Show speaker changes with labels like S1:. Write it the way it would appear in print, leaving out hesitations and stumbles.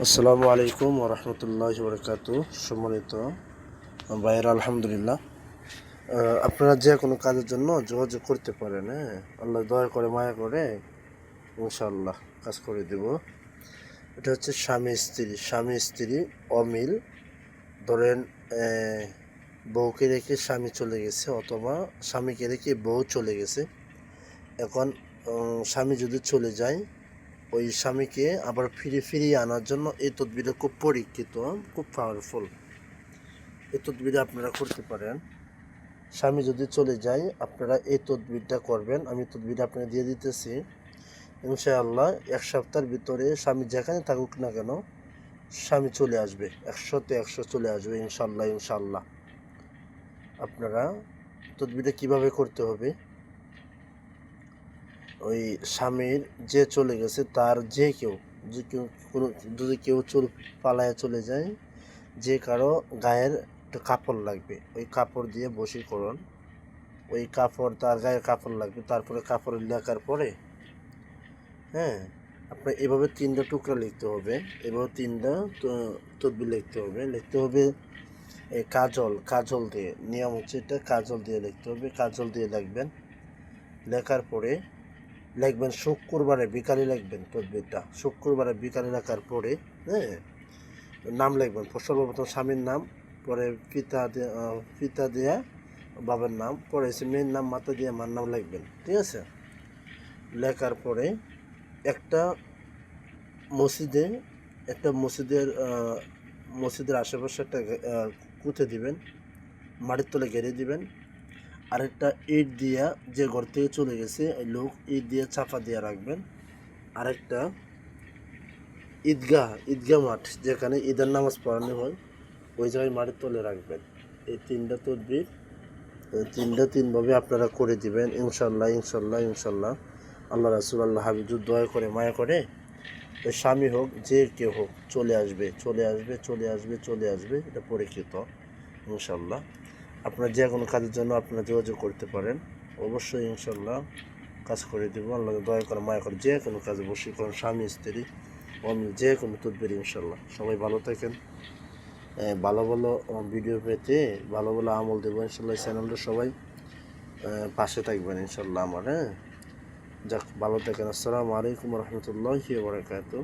S1: আসসালামু আলাইকুম ওরহমতুল্লাহি ওবরাকাতুহু। সম্মানিত ভাইয়েরা, আলহামদুলিল্লাহ, আপনারা যে কোনো কাজের জন্য যোগাযোগ করতে পারেন। আল্লাহ দয়া করে মায়া করে ইনশাআল্লাহ কাজ করে দেব। এটা হচ্ছে স্বামী স্ত্রী অমিল। ধরেন বউকে রেখে স্বামী চলে গেছে, অথবা স্বামীকে রেখে বউ চলে গেছে। এখন স্বামী যদি চলে যায়, ওই স্বামীকে আবার ফিরিয়ে আনার জন্য এই তদবিরটা খুব পরীক্ষিত, খুব পাওয়ারফুল। এই তদবিরটা আপনারা করতে পারেন। স্বামী যদি চলে যায়, আপনারা এই তদবিরটা করবেন। আমি তদবিরটা আপনাকে দিয়ে দিতেছি। ইনশাআল্লাহ 1 সপ্তাহের ভিতরে স্বামী যেখানে থাকুক না কেন, স্বামী চলে আসবে, 100-তে 100 চলে আসবে ইনশাআল্লাহ। আপনারা তদবিরটা কিভাবে করতে হবে, ওই স্বামীর যে চলে গেছে তার যে কেউ যদি কেউ চুল পালায় চলে যায়, যে কারো গায়ের একটা কাপড় লাগবে, ওই কাপড় দিয়ে বশীকরণ। ওই কাপড়, তার গায়ের কাপড় লাগবে। তারপরে কাপড় লেখার পরে আপনার এভাবে 3টা টুকরা লিখতে হবে। এভাবে 3টা তদবির লিখতে হবে এই কাজল দিয়ে। নিয়ম হচ্ছে এটা, কাজল দিয়ে লিখতে হবে। কাজল দিয়ে লিখবেন। লেখার পরে লিখবেন শুক্রবারে বিকালে লিখবেন তদবিরটা। শুক্রবারে বিকালে লেখার পরে নাম লিখবেন। সর্বপ্রথম স্বামীর নাম, পরে পিতা দেয়া বাবার নাম, পরে এসে মেয়ের নাম, মাতা দিয়ে মার নাম লিখবেন। ঠিক আছে? লেখার পরে একটা মসজিদের আশেপাশে একটা কুঁতে দিবেন, মাটির তলে ঘেরে দিবেন। আরেকটা ইট দিয়া, যে ঘর থেকে চলে গেছে এই লোক, ইট দিয়ে চাপা দিয়ে রাখবেন। আরেকটা ঈদগাহ মাঠ, যেখানে ঈদের নামাজ পড়ানো হয়, ওই জায়গায় মাটির তলে রাখবেন। এই 3টা তদবির, 3ভাবে আপনারা করে দিবেন ইনশাল্লাহ। আল্লাহ রাসূল, আল্লাহ হাবিবুর দয়া করে মায়া করে ওই স্বামী হোক, যে কেউ হোক, চলে আসবে। এটা পরীক্ষিত ইনশাল্লাহ। আপনার যে কোনো কাজের জন্য আপনারা যোগাযোগ করতে পারেন। অবশ্যই ইনশাল্লাহ কাজ করে দেবো। আল্লাহ দয়া করে মায়া করে যে কোনো কাজে বশীকরণ, স্বামী স্ত্রী অমিল, যে কোনো তদবির ইনশাল্লাহ। সবাই ভালো থাকেন। ভালো ভিডিও পেতে ভালো আমল দেবো ইনশাল্লাহ। চ্যানেলটা সবাই পাশে থাকবেন ইনশাল্লাহ আমার। যাক, ভালো থাকেন। আসসালামু আলাইকুম রহমতুল্লাহি ওয়া বারাকাতুহু।